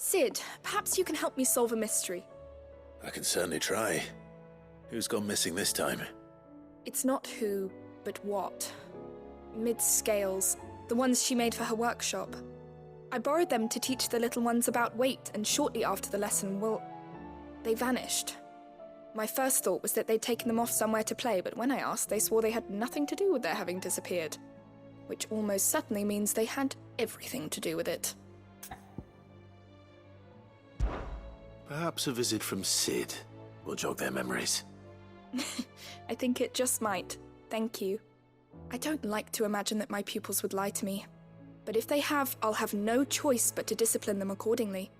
Sid, perhaps you can help me solve a mystery. I can certainly try. Who's gone missing this time? It's not who, but what. Mid's scales, the ones she made for her workshop. I borrowed them to teach the little ones about weight, and shortly after the lesson, well, they vanished. My first thought was that they'd taken them off somewhere to play, but when I asked, they swore they had nothing to do with their having disappeared. Which almost certainly means they had everything to do with it. Perhaps a visit from Sid will jog their memories. I think it just might. Thank you. I don't like to imagine that my pupils would lie to me. But if they have, I'll have no choice but to discipline them accordingly.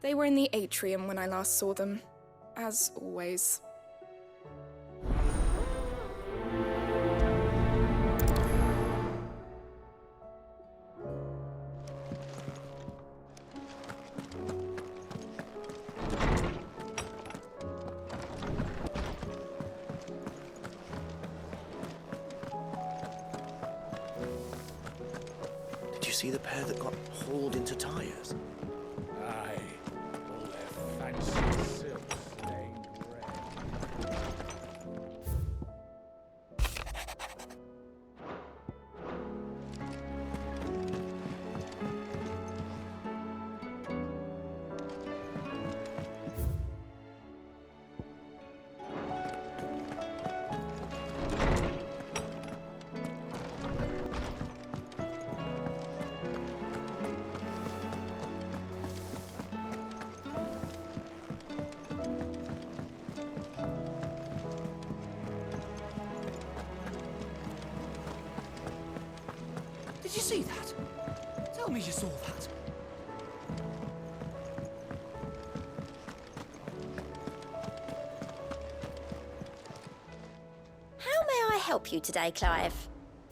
They were in the atrium when I last saw them, as always. Did you see the pair that got hauled into tyres? Aye, all their fancy silk stained red. Did you see that? Tell me you saw that. How may I help you today, Clive?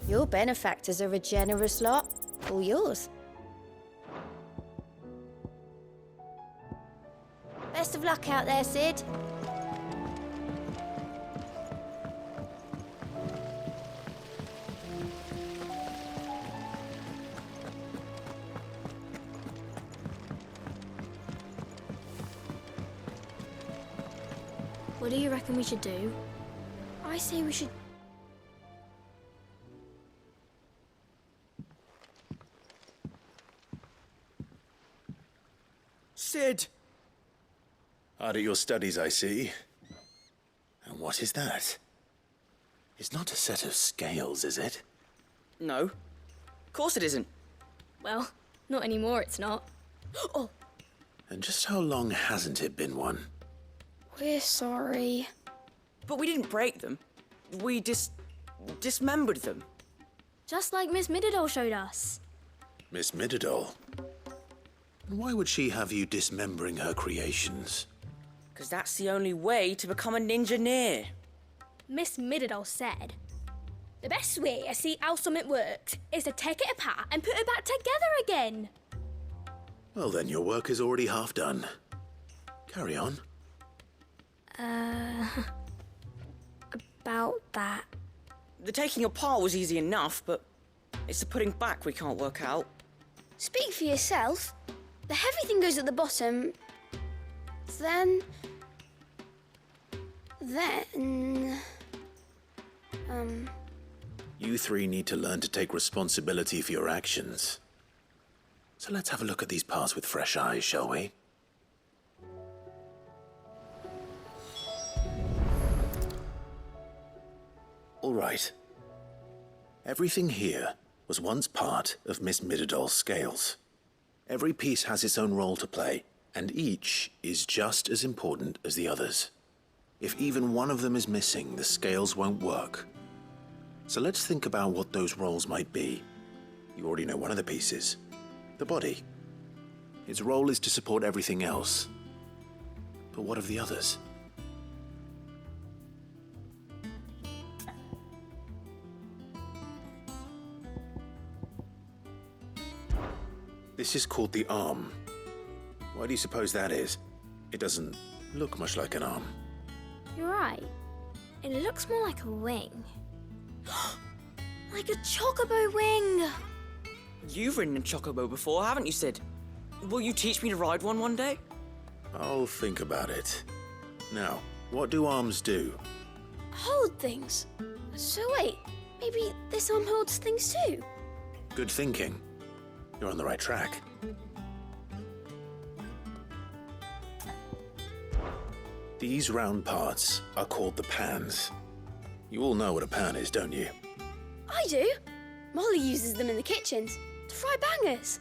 Your benefactors are a generous lot. All yours. Best of luck out there, Sid. What do you reckon we should do? I say we should... Sid! Hard at your studies, I see. And what is that? It's not a set of scales, is it? No. Of course it isn't. Well, not anymore, it's not. Oh, And just how long hasn't it been one? we're sorry. But we didn't break them. We dismembered them. Just like Miss Mididol showed us. Miss Mididol? And why would she have you dismembering her creations? Because that's the only way to become a ninja-neer. Miss Mididol said, the best way I see how something works is to take it apart and put it back together again. Well, then your work is already half done. Carry on. About that. The taking apart was easy enough, but it's the putting back we can't work out. Speak for yourself. The heavy thing goes at the bottom. Then... You three need to learn to take responsibility for your actions. So let's have a look at these parts with fresh eyes, shall we? All right. Everything here was once part of Miss Mididol's scales. Every piece has its own role to play, and each is just as important as the others. If even one of them is missing, the scales won't work. So let's think about what those roles might be. You already know one of the pieces, the body. Its role is to support everything else. But what of the others? This is called the arm. Why do you suppose that is? It doesn't look much like an arm. You're right. It looks more like a wing. Like a chocobo wing! You've ridden a chocobo before, haven't you, Sid? Will you teach me to ride one day? I'll think about it. Now, what do arms do? Hold things. So wait, maybe this arm holds things too? Good thinking. You're on the right track. These round parts are called the pans. You all know what a pan is, don't you? I do. Molly uses them in the kitchens to fry bangers.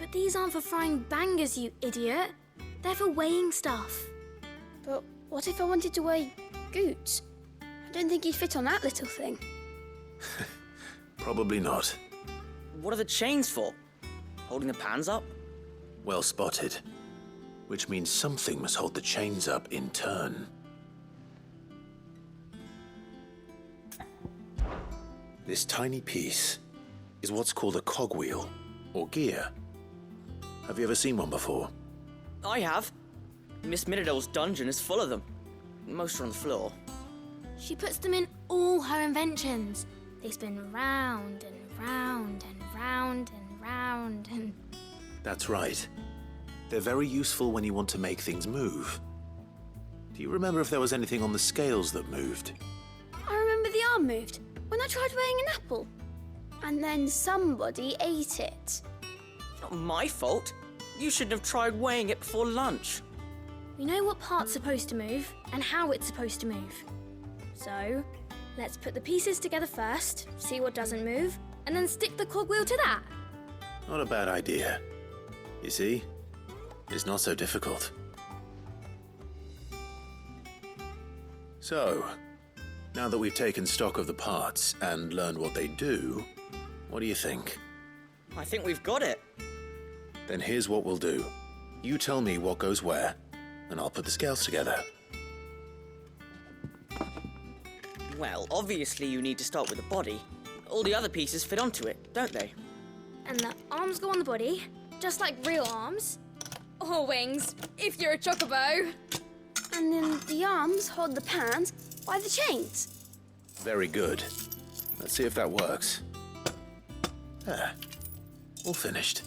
But these aren't for frying bangers, you idiot. They're for weighing stuff. But what if I wanted to weigh goods? I don't think he'd fit on that little thing. Probably not. What are the chains for? Holding the pans up? Well spotted. Which means something must hold the chains up in turn. This tiny piece is what's called a cogwheel, or gear. Have you ever seen one before? I have. Miss Middledale's dungeon is full of them. Most are on the floor. She puts them in all her inventions. They spin round and round and round and round and... That's right. They're very useful when you want to make things move. Do you remember if there was anything on the scales that moved? I remember the arm moved when I tried weighing an apple. And then somebody ate it. Not my fault. You shouldn't have tried weighing it before lunch. We know what part's supposed to move and how it's supposed to move. So, let's put the pieces together first, see what doesn't move, and then stick the cogwheel to that. Not a bad idea. You see? It's not so difficult. So, now that we've taken stock of the parts and learned what they do, what do you think? I think we've got it. Then here's what we'll do. You tell me what goes where, and I'll put the scales together. Well, obviously you need to start with the body. All the other pieces fit onto it, don't they? And the arms go on the body, just like real arms. Or wings, if you're a chocobo. And then the arms hold the pans by the chains. Very good. Let's see if that works. There. All finished.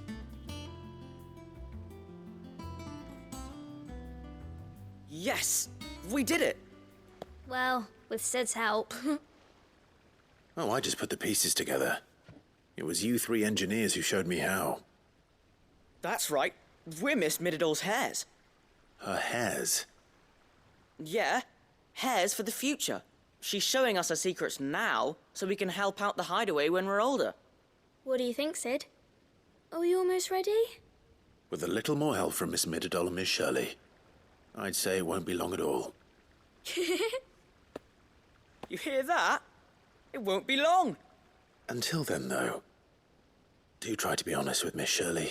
Yes! We did it! Well, with Sid's help. Oh, I just put the pieces together. It was you three engineers who showed me how. That's right. We're Miss Middledale's hares. Her hairs? Yeah, hares for the future. She's showing us her secrets now, so we can help out the hideaway when we're older. What do you think, Sid? Are we almost ready? With a little more help from Miss Middledale and Miss Shirley, I'd say it won't be long at all. You hear that? It won't be long. Until then, though, do try to be honest with Miss Shirley.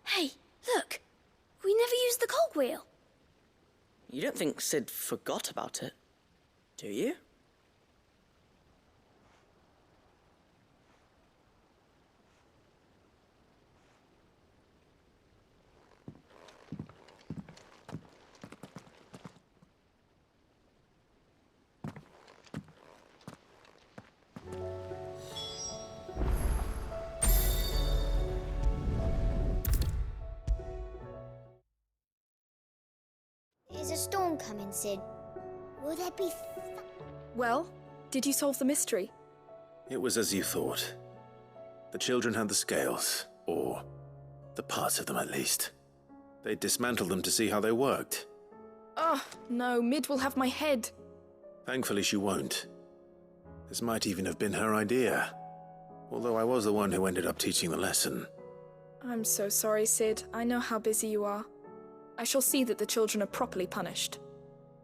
Hey, look! We never used the cogwheel. You don't think Sid forgot about it, do you? Is a storm coming, Sid? Will there be... Well, did you solve the mystery? It was as you thought. The children had the scales, or the parts of them at least. They dismantled them to see how they worked. Oh, no, Mid will have my head. Thankfully she won't. This might even have been her idea. Although I was the one who ended up teaching the lesson. I'm so sorry, Sid. I know how busy you are. I shall see that the children are properly punished.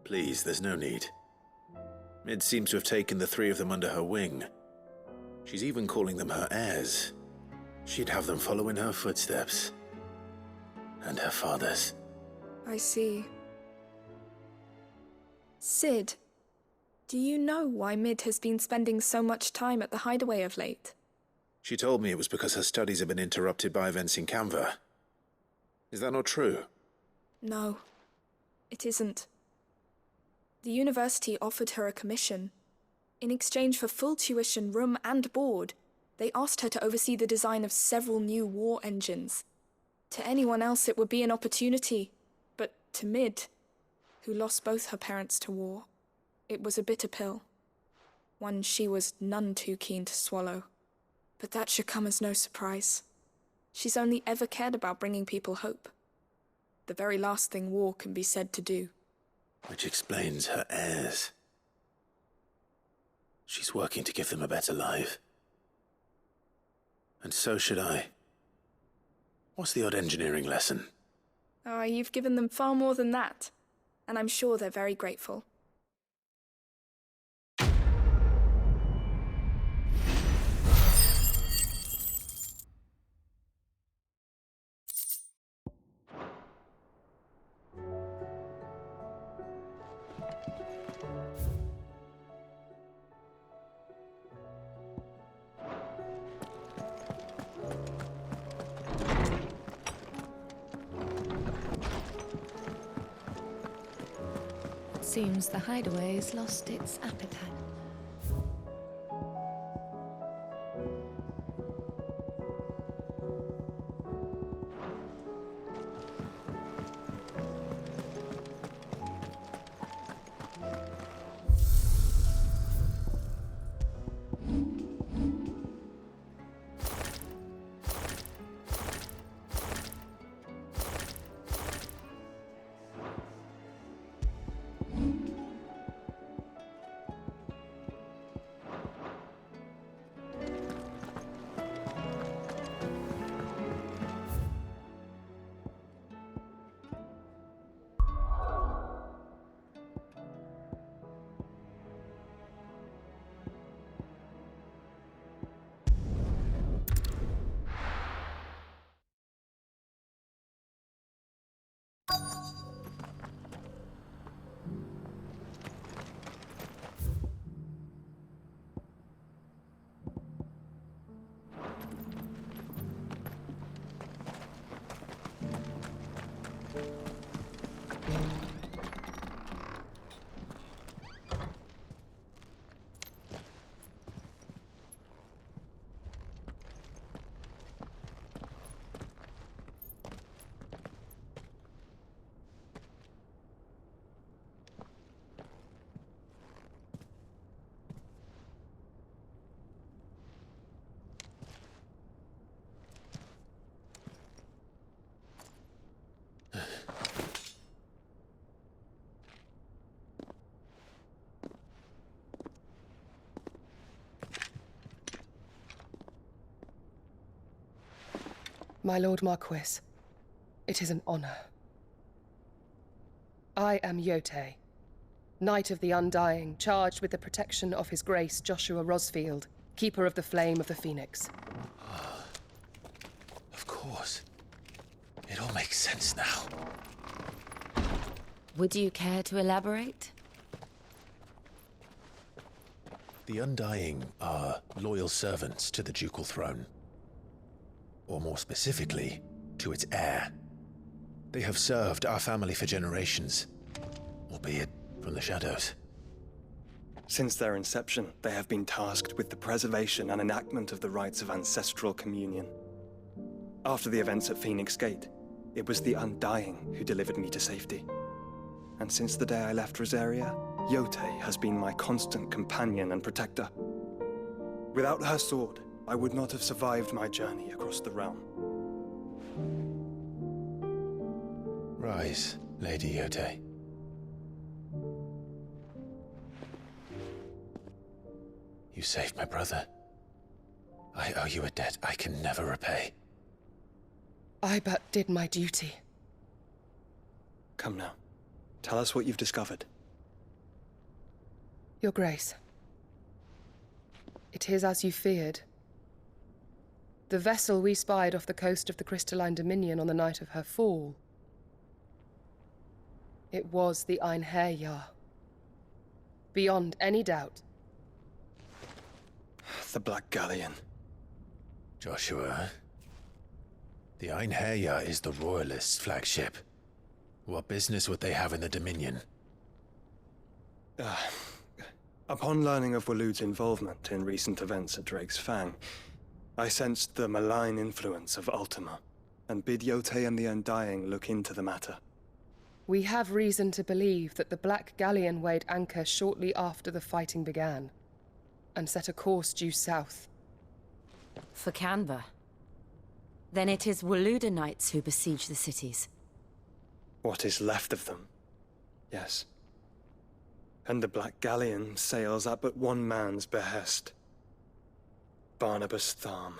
Please, there's no need. Mid seems to have taken the three of them under her wing. She's even calling them her heirs. She'd have them follow in her footsteps. And her father's. I see. Sid, do you know why Mid has been spending so much time at the hideaway of late? She told me it was because her studies have been interrupted by events in Canva. Is that not true? No, it isn't. The university offered her a commission. In exchange for full tuition, room and board, they asked her to oversee the design of several new war engines. To anyone else it would be an opportunity, but to Mid, who lost both her parents to war, it was a bitter pill. One she was none too keen to swallow. But that should come as no surprise. She's only ever cared about bringing people hope. The very last thing war can be said to do. Which explains her heirs. She's working to give them a better life. And so should I. What's the odd engineering lesson? Oh, you've given them far more than that. And I'm sure they're very grateful. Seems the hideaway's lost its appetite. My Lord Marquis, it is an honor. I am Yote, Knight of the Undying, charged with the protection of His Grace Joshua Rosfield, Keeper of the Flame of the Phoenix. Of course. It all makes sense now. Would you care to elaborate? The Undying are loyal servants to the ducal throne. Or more specifically, to its heir. They have served our family for generations, albeit from the shadows. Since their inception, they have been tasked with the preservation and enactment of the rites of ancestral communion. After the events at Phoenix Gate, it was the Undying who delivered me to safety. And since the day I left Rosaria, Yote has been my constant companion and protector. Without her sword, I would not have survived my journey across the realm. Rise, Lady Yote. You saved my brother. I owe you a debt I can never repay. I but did my duty. Come now. Tell us what you've discovered. Your Grace. It is as you feared. The vessel we spied off the coast of the Crystalline Dominion on the night of her fall. It was the Einherjar. Beyond any doubt. The Black Galleon. Joshua, the Einherjar is the Royalists' flagship. What business would they have in the Dominion? Upon learning of Waloed's involvement in recent events at Drake's Fang, I sensed the malign influence of Ultima, and bid Yote and the Undying look into the matter. We have reason to believe that the Black Galleon weighed anchor shortly after the fighting began, and set a course due south. For Canva. Then it is Waloeda knights who besiege the cities. What is left of them? Yes. And the Black Galleon sails at but one man's behest. Barnabas Tharm.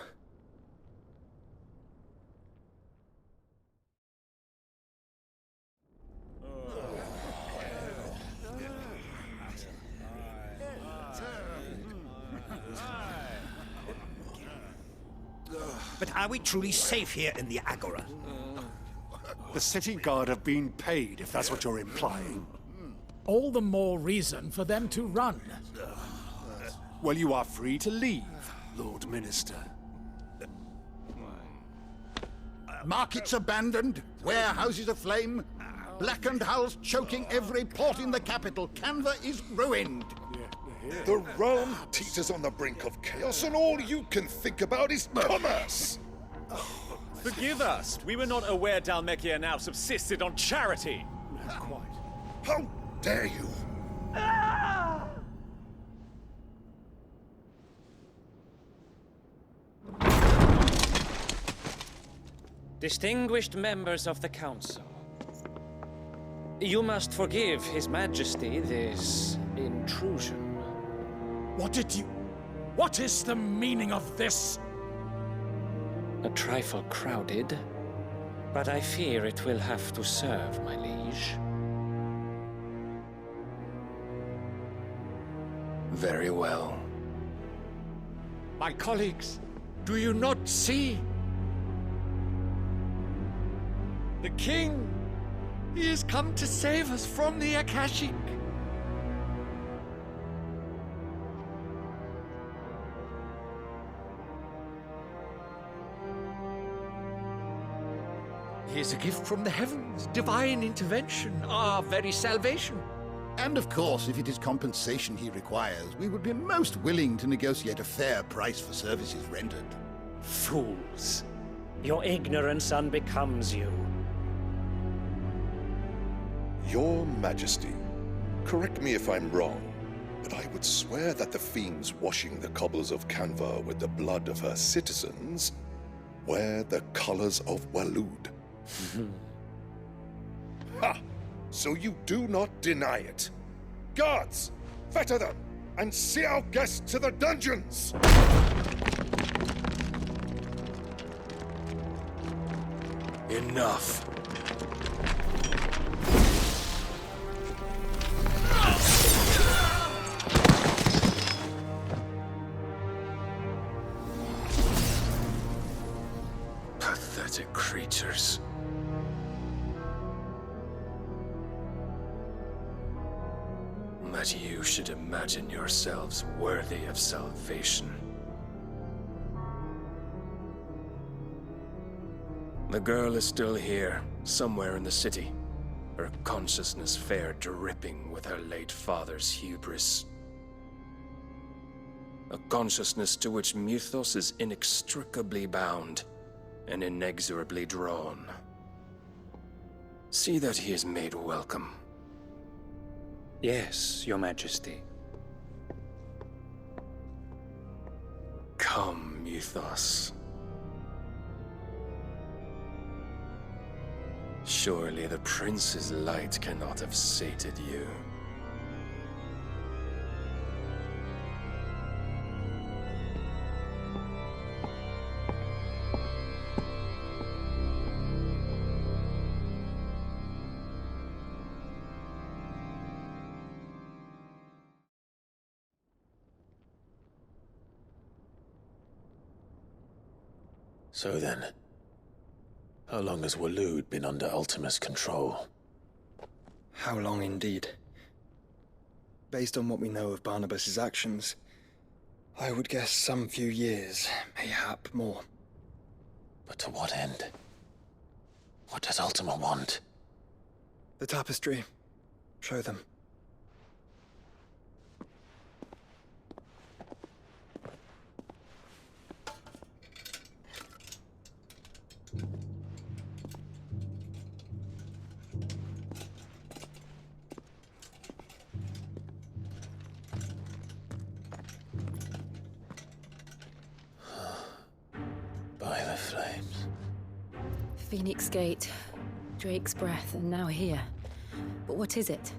But are we truly safe here in the Agora? The city guard have been paid, if that's what you're implying. All the more reason for them to run. Well, you are free to leave, Lord Minister. Markets abandoned, warehouses aflame, blackened hulls choking every port in the capital. Canva is ruined. The realm teeters on the brink of chaos, and all you can think about is commerce! Forgive us! We were not aware Dhalmekia now subsisted on charity! Quite. How dare you! Distinguished members of the Council, you must forgive His Majesty this intrusion. What is the meaning of this? A trifle crowded, but I fear it will have to serve, my liege. Very well. My colleagues, do you not see? The king! He has come to save us from the Akashic! He is a gift from the heavens, divine intervention, our very salvation. And of course, if it is compensation he requires, we would be most willing to negotiate a fair price for services rendered. Fools! Your ignorance unbecomes you. Your Majesty, correct me if I'm wrong, but I would swear that the fiends washing the cobbles of Canva with the blood of her citizens wear the colors of Waloed. Ha! So you do not deny it. Guards, fetter them, and see our guests to the dungeons! Enough. Pathetic creatures. That you should imagine yourselves worthy of salvation. The girl is still here, somewhere in the city, her consciousness fair dripping with her late father's hubris. A consciousness to which Mythos is inextricably bound and inexorably drawn. See that he is made welcome. Yes, Your Majesty. Come, Mythos. Surely the prince's light cannot have sated you. So then, how long has Waloed been under Ultima's control? How long indeed? Based on what we know of Barnabas's actions, I would guess some few years, mayhap more. But to what end? What does Ultima want? The tapestry. Show them. Phoenix Gate, Drake's Breath, and now here. But what is it?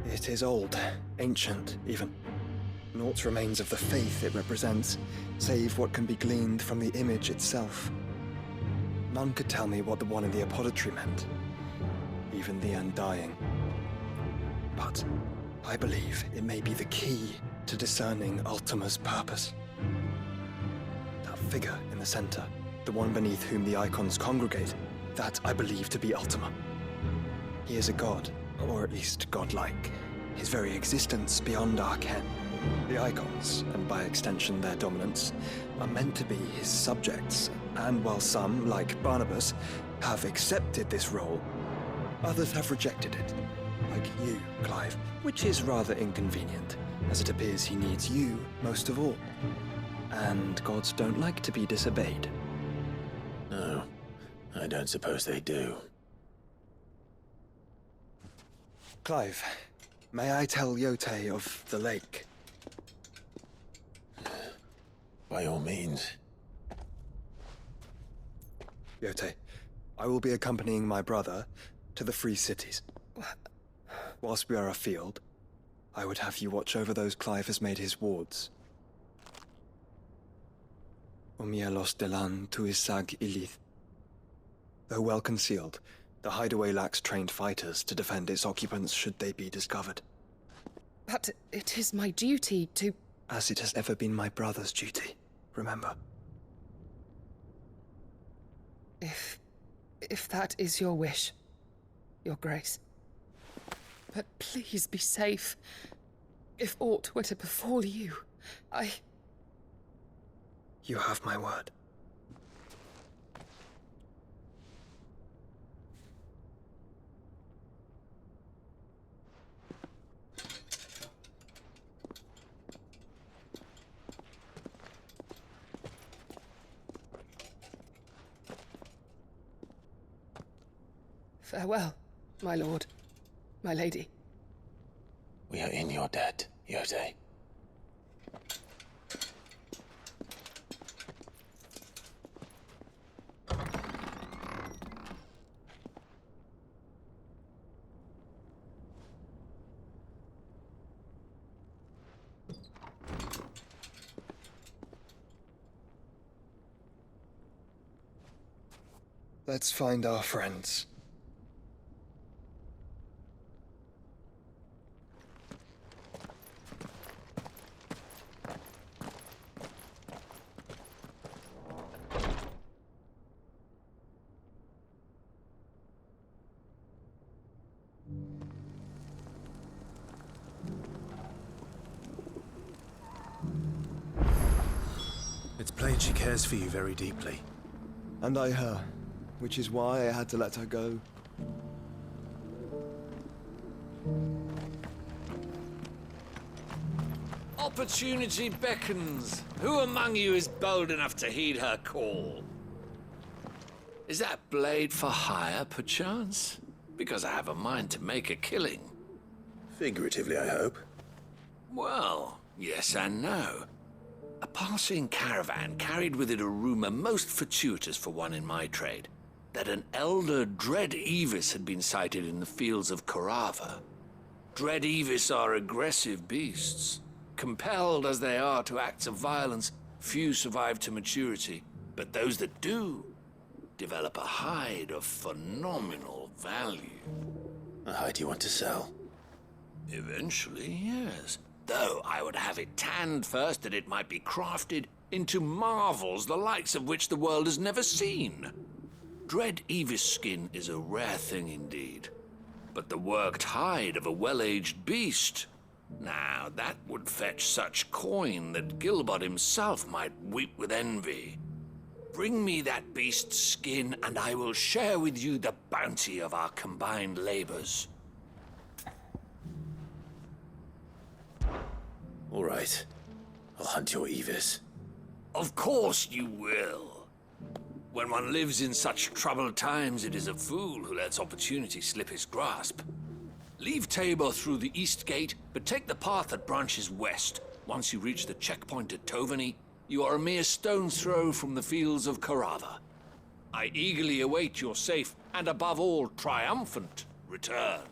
It is old, ancient, even. Naught remains of the faith it represents, save what can be gleaned from the image itself. None could tell me what the one in the apothecary meant, even the Undying. But I believe it may be the key to discerning Ultima's purpose. That figure in the center, the one beneath whom the icons congregate, that I believe to be Ultima. He is a god, or at least godlike, his very existence beyond our ken. The icons, and by extension their dominants, are meant to be his subjects, and while some, like Barnabas, have accepted this role, others have rejected it, like you, Clive, which is rather inconvenient, as it appears he needs you most of all. And gods don't like to be disobeyed. No, I don't suppose they do. Clive, may I tell Yote of the lake? By all means. Yote, I will be accompanying my brother to the Free Cities. Whilst we are afield, I would have you watch over those Clive has made his wards. Omielos delan tuisag ilith. Though well concealed, the hideaway lacks trained fighters to defend its occupants should they be discovered. But it is my duty to... As it has ever been my brother's duty, remember. If that is your wish, Your Grace. But please be safe. If aught were to befall you, You have my word. Farewell, my lord, my lady. We are in your debt, Yote. Let's find our friends. It's plain she cares for you very deeply. And I her, which is why I had to let her go. Opportunity beckons. Who among you is bold enough to heed her call? Is that blade for hire, perchance? Because I have a mind to make a killing. Figuratively, I hope. Well, yes and no. A passing caravan carried with it a rumor most fortuitous for one in my trade, that an elder Dread Evis had been sighted in the fields of Corava. Dread Evis are aggressive beasts. Compelled as they are to acts of violence, few survive to maturity, but those that do develop a hide of phenomenal value. A hide you want to sell? Eventually, yes. Though I would have it tanned first that it might be crafted into marvels the likes of which the world has never seen. Dread Evis skin is a rare thing indeed. But the worked hide of a well-aged beast, now that would fetch such coin that Gilbert himself might weep with envy. Bring me that beast's skin and I will share with you the bounty of our combined labors. All right. I'll hunt your Evis. Of course you will. When one lives in such troubled times, it is a fool who lets opportunity slip his grasp. Leave Tabor through the east gate, but take the path that branches west. Once you reach the checkpoint at Tovany, you are a mere stone's throw from the fields of Corava. I eagerly await your safe and, above all, triumphant return.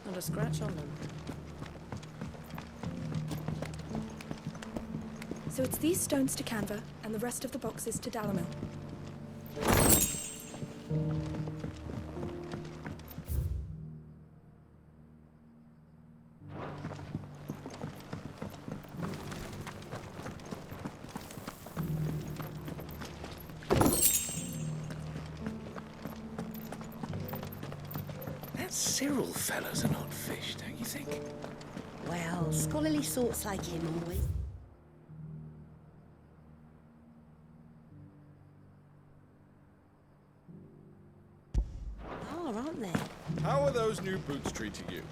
Not a scratch on them. So it's these stones to Canva, and the rest of the boxes to Dalamil. That Cyril fellow's an odd fish, don't you think? Well, scholarly sorts like him always. Aren't they? How are those new boots treating you?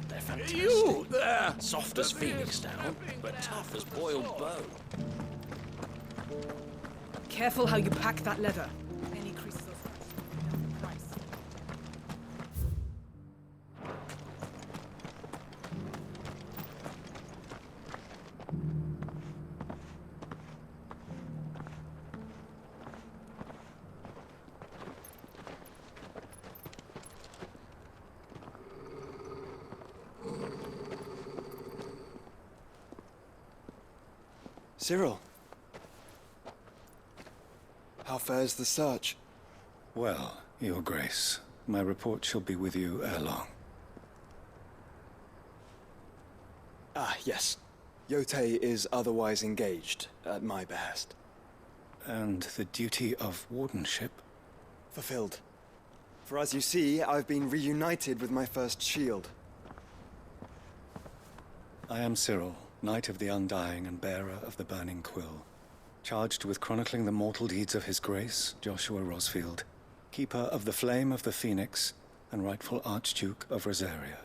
They're fantastic. You there! Soft as phoenix down, but tough as boiled bone. Careful how you pack that leather. Any creases or scratches, price. Cyril. How fares the search? Well, Your Grace, my report shall be with you ere long. Ah, yes. Yotei is otherwise engaged, at my behest. And the duty of wardenship? Fulfilled. For as you see, I've been reunited with my first shield. I am Cyril, Knight of the Undying and bearer of the Burning Quill, charged with chronicling the mortal deeds of His Grace, Joshua Rosfield, Keeper of the Flame of the Phoenix and rightful Archduke of Rosaria.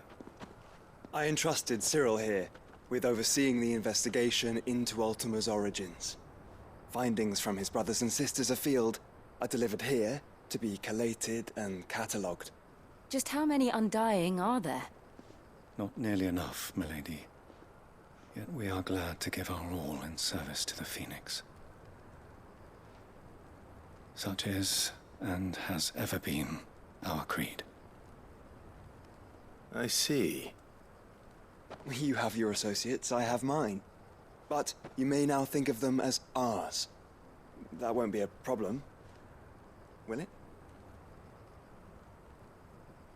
I entrusted Cyril here with overseeing the investigation into Ultima's origins. Findings from his brothers and sisters afield are delivered here to be collated and catalogued. Just how many Undying are there? Not nearly enough, milady. Yet we are glad to give our all in service to the Phoenix. Such is, and has ever been, our creed. I see. You have your associates, I have mine. But you may now think of them as ours. That won't be a problem, will it?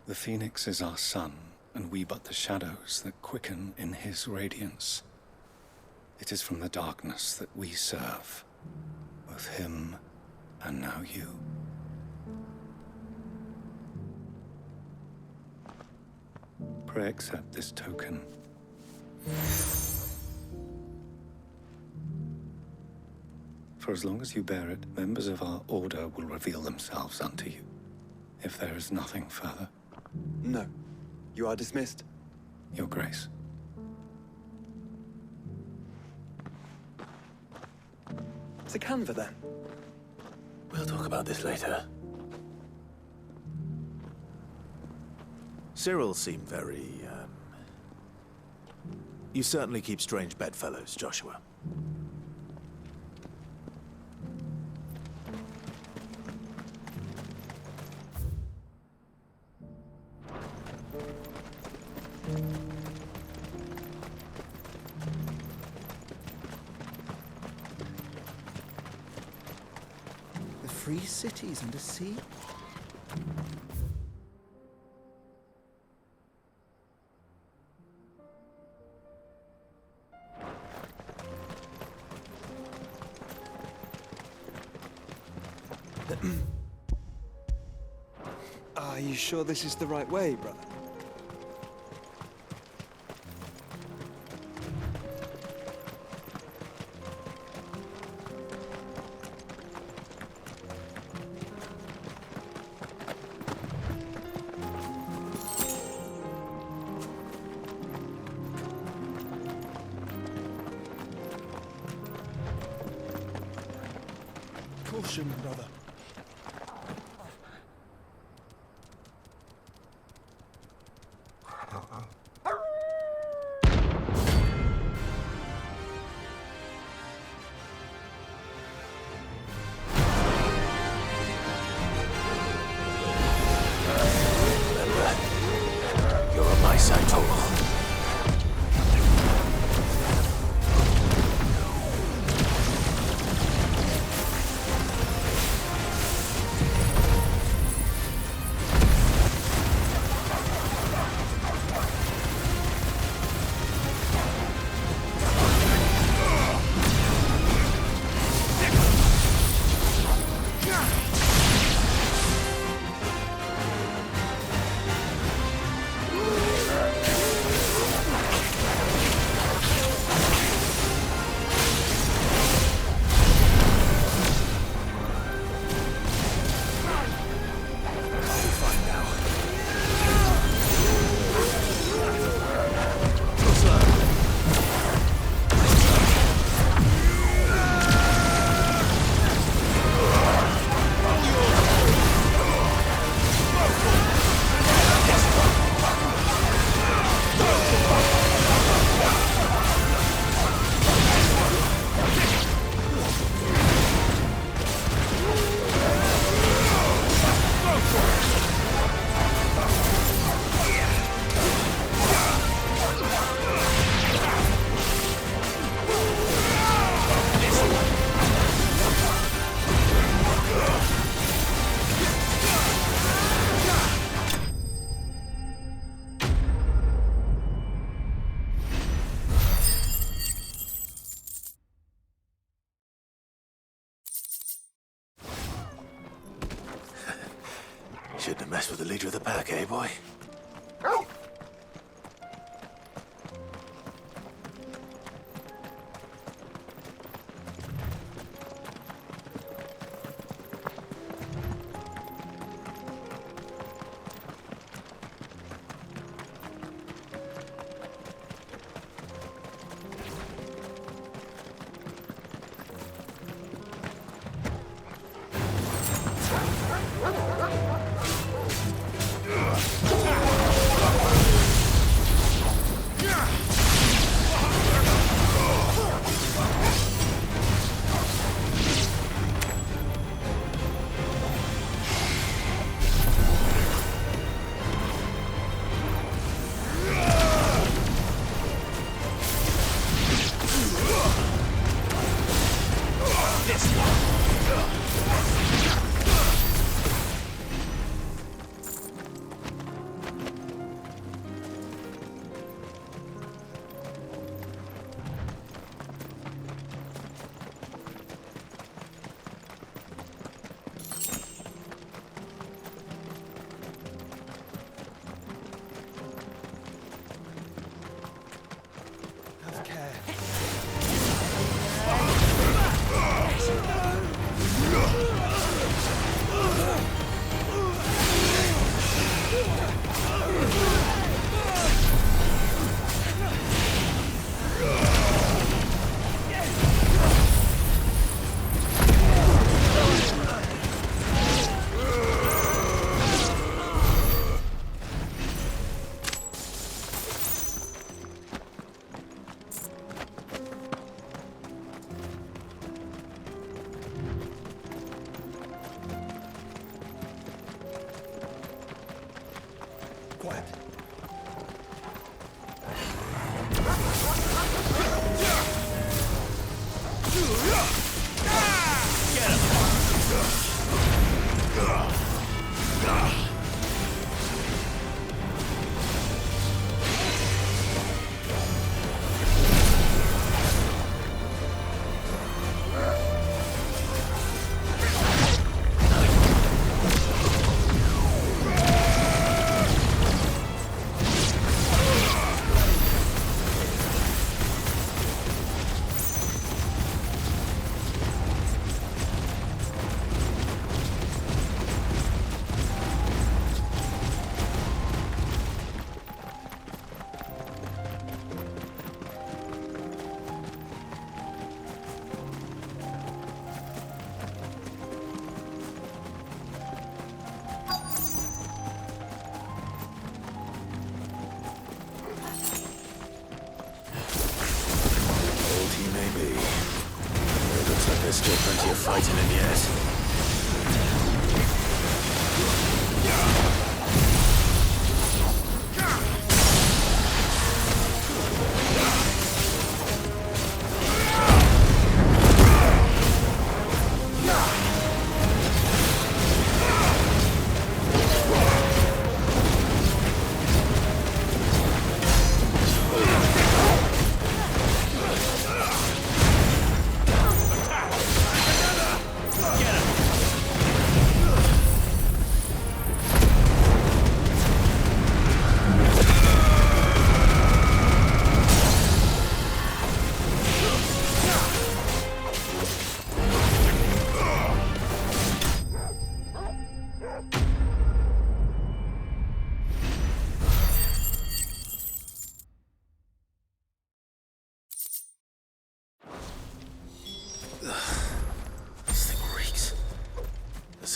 The Phoenix is our sun, and we but the shadows that quicken in his radiance. It is from the darkness that we serve, both him and now you. Pray accept this token. For as long as you bear it, members of our order will reveal themselves unto you. If there is nothing further. No. You are dismissed. Your Grace. To Canva, then. We'll talk about this later. Cyril seemed very, You certainly keep strange bedfellows, Joshua. The free cities and the sea? Are you sure this is the right way, brother? Caution, brother. You're on my side, Total. Shouldn't have messed with the leader of the pack, eh, boy? Quiet.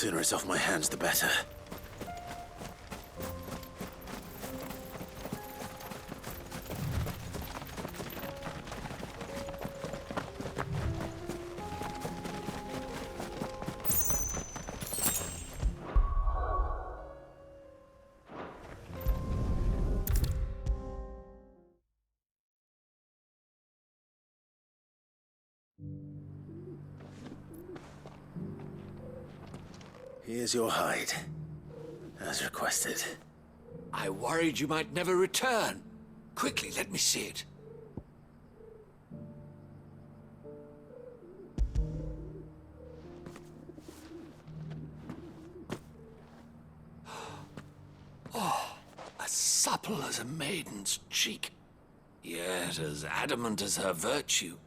sooner it's off my hands, the better. Here's your hide, as requested. I worried you might never return. Quickly, let me see it. Oh, as supple as a maiden's cheek, yet as adamant as her virtue.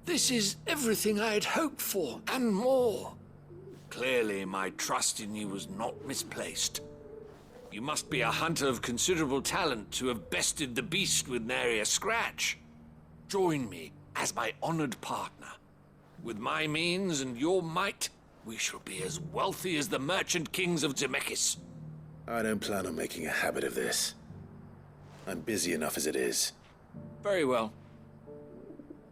This is everything I had hoped for, and more. Clearly, my trust in you was not misplaced. You must be a hunter of considerable talent to have bested the beast with nary a scratch. Join me as my honored partner. With my means and your might, we shall be as wealthy as the merchant kings of Zemeckis. I don't plan on making a habit of this. I'm busy enough as it is. Very well.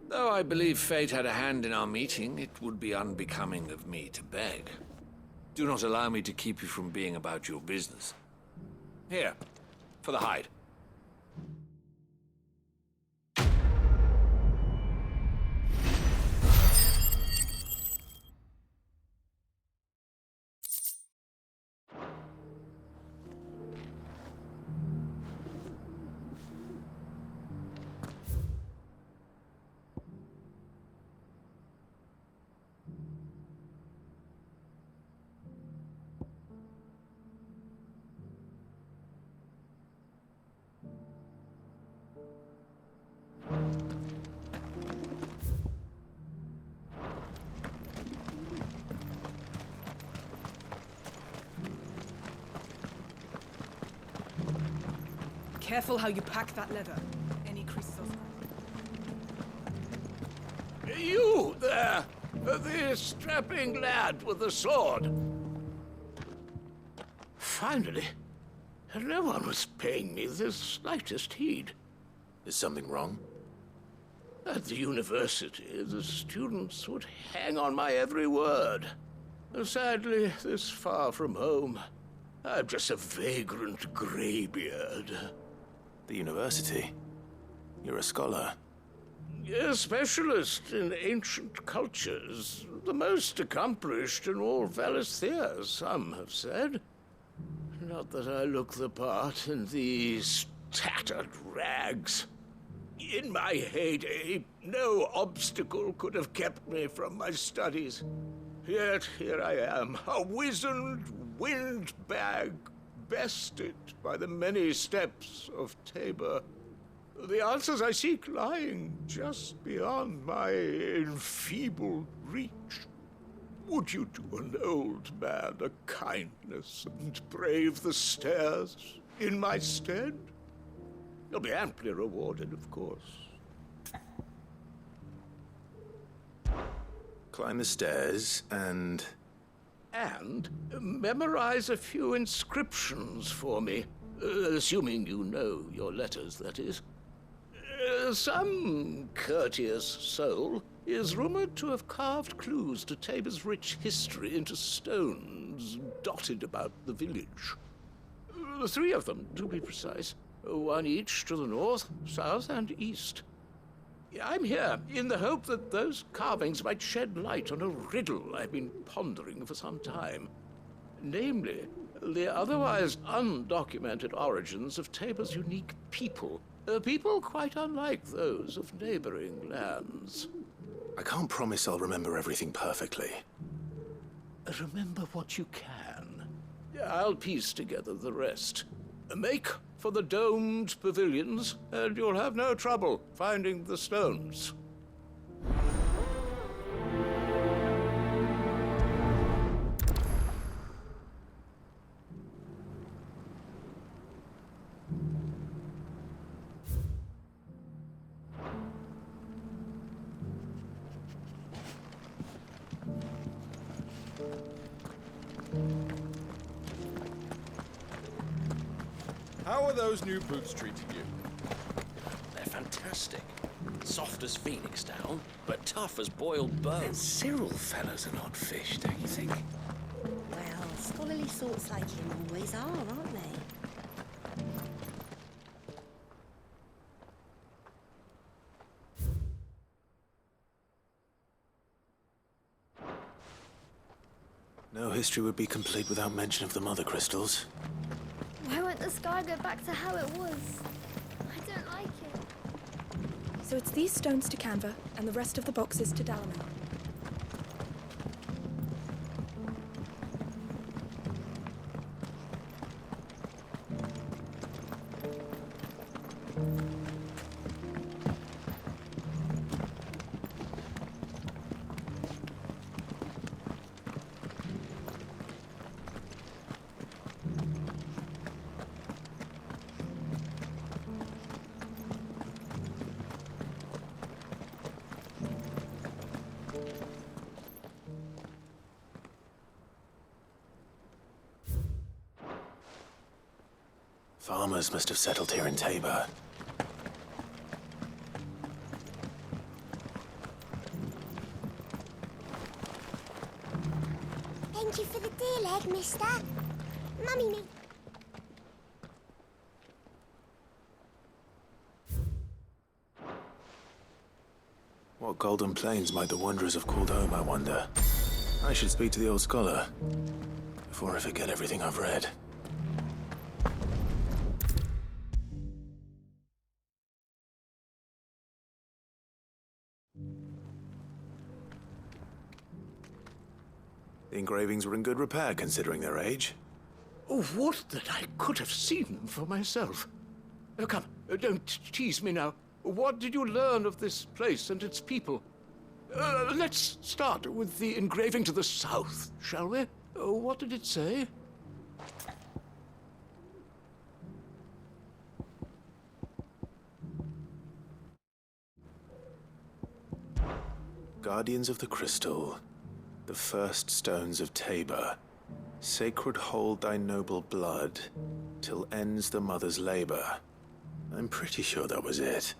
Though I believe fate had a hand in our meeting, it would be unbecoming of me to beg. Do not allow me to keep you from being about your business. Here, for the hide. Careful how you pack that leather. Any creases or You there! The strapping lad with the sword. Finally, no one was paying me the slightest heed. Is something wrong? At the university, the students would hang on my every word. Sadly, this far from home, I'm just a vagrant greybeard. The university? You're a scholar. A specialist in ancient cultures. The most accomplished in all Valisthea, some have said. Not that I look the part in these tattered rags. In my heyday, no obstacle could have kept me from my studies. Yet here I am, a wizened windbag, bested by the many steps of Tabor. The answers I seek lying just beyond my enfeebled reach. Would you do an old man a kindness and brave the stairs in my stead? You'll be amply rewarded, of course. Climb the stairs and memorize a few inscriptions for me, assuming you know your letters, that is. Some courteous soul is rumored to have carved clues to Tabor's rich history into stones dotted about the village. 3 of them, to be precise. 1 each to the north, south, and east. I'm here in the hope that those carvings might shed light on a riddle I've been pondering for some time. Namely, the otherwise undocumented origins of Tabor's unique people. People quite unlike those of neighboring lands. I can't promise I'll remember everything perfectly. Remember what you can. I'll piece together the rest. Make for the domed pavilions, and you'll have no trouble finding the stones. How are those new boots treating you? They're fantastic. Soft as phoenix down, but tough as boiled bones. Cyril fellows are not fish, don't you think? Well, scholarly sorts like him always are, aren't they? No history would be complete without mention of the mother crystals. Why won't the sky go back to how it was? I don't like it. So it's these stones to Canva, and the rest of the boxes to Dalaman. Farmers must have settled here in Tabor. Thank you for the deal, egg, mister. Mummy me. What golden plains might the wanderers have called home, I wonder? I should speak to the old scholar before I forget everything I've read. The engravings were in good repair, considering their age. Oh, would that I could have seen them for myself. Oh, come, don't tease me now. What did you learn of this place and its people? Let's start with the engraving to the south, shall we? What did it say? Guardians of the Crystal, the first stones of Tabor, sacred hold thy noble blood, till ends the mother's labor. I'm pretty sure that was it.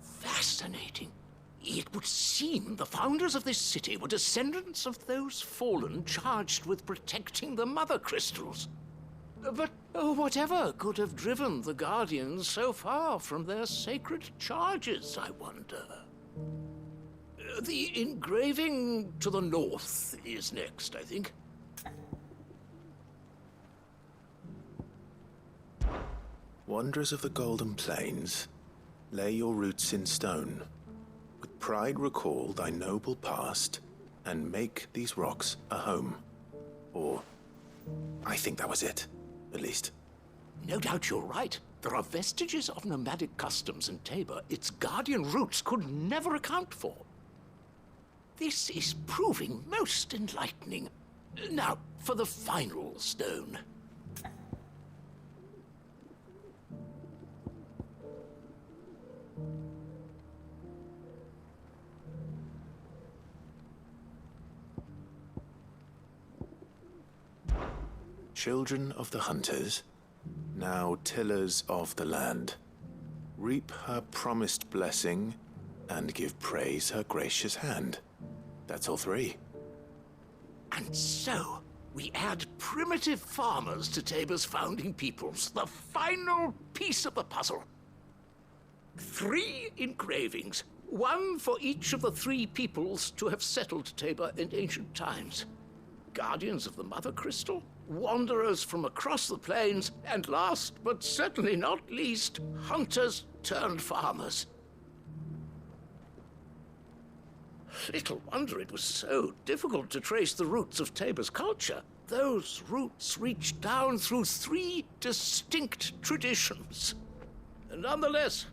Fascinating. It would seem the founders of this city were descendants of those fallen charged with protecting the mother crystals. But whatever could have driven the Guardians so far from their sacred charges, I wonder? The engraving to the north is next, I think. Wanderers of the Golden Plains, lay your roots in stone. With pride recall thy noble past, and make these rocks a home. Or, I think that was it, at least. No doubt you're right. There are vestiges of nomadic customs in Tabor its guardian roots could never account for. This is proving most enlightening. Now, for the final stone. Children of the hunters, now tillers of the land, reap her promised blessing and give praise her gracious hand. That's all three. And so, we add primitive farmers to Tabor's founding peoples, the final piece of the puzzle. 3 engravings, one for each of the 3 peoples to have settled Tabor in ancient times. Guardians of the Mother Crystal, wanderers from across the plains, and last but certainly not least, hunters turned farmers. Little wonder it was so difficult to trace the roots of Tabor's culture. Those roots reach down through 3 distinct traditions. Nonetheless,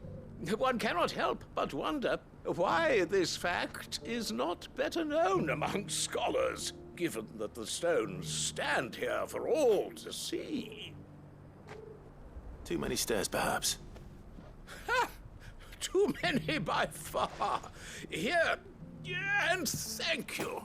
one cannot help but wonder why this fact is not better known among scholars, given that the stones stand here for all to see. Too many stairs, perhaps. Ha! Too many by far. Here, and thank you.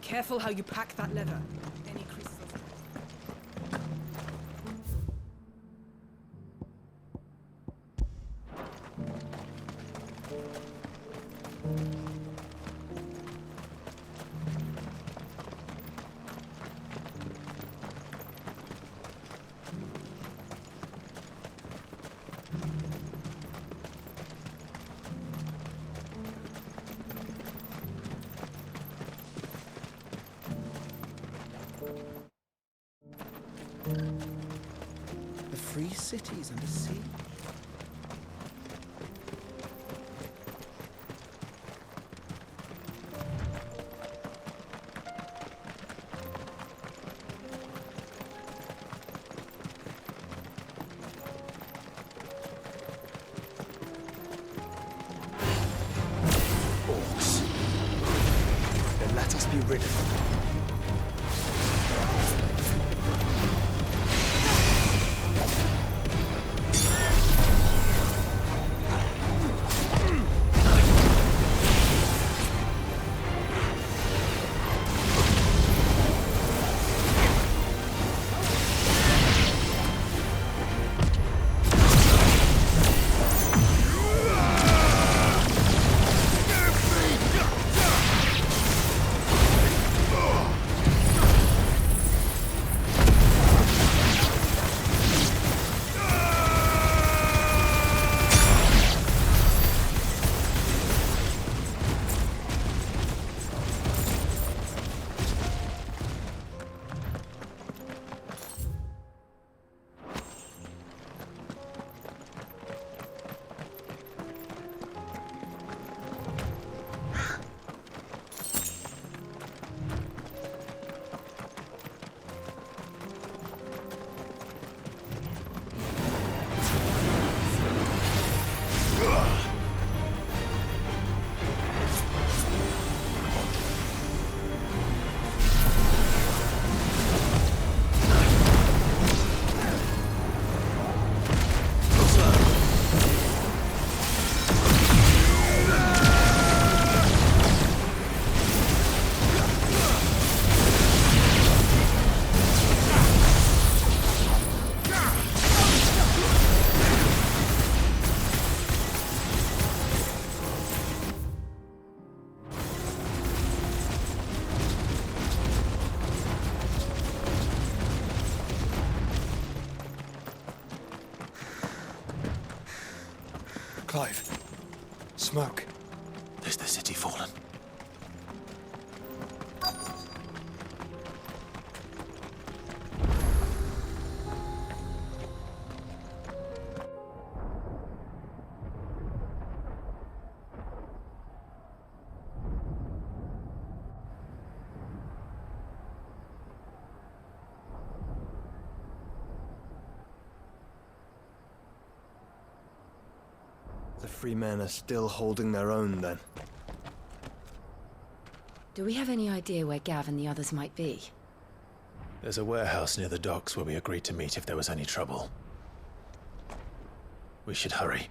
Careful how you pack that leather. Any creases or The free cities and the sea. Orcs. Then let us be rid of them. Clive. Smoke. Is the city fallen? The free men are still holding their own, then. Do we have any idea where Gav and the others might be? There's a warehouse near the docks where we agreed to meet if there was any trouble. We should hurry.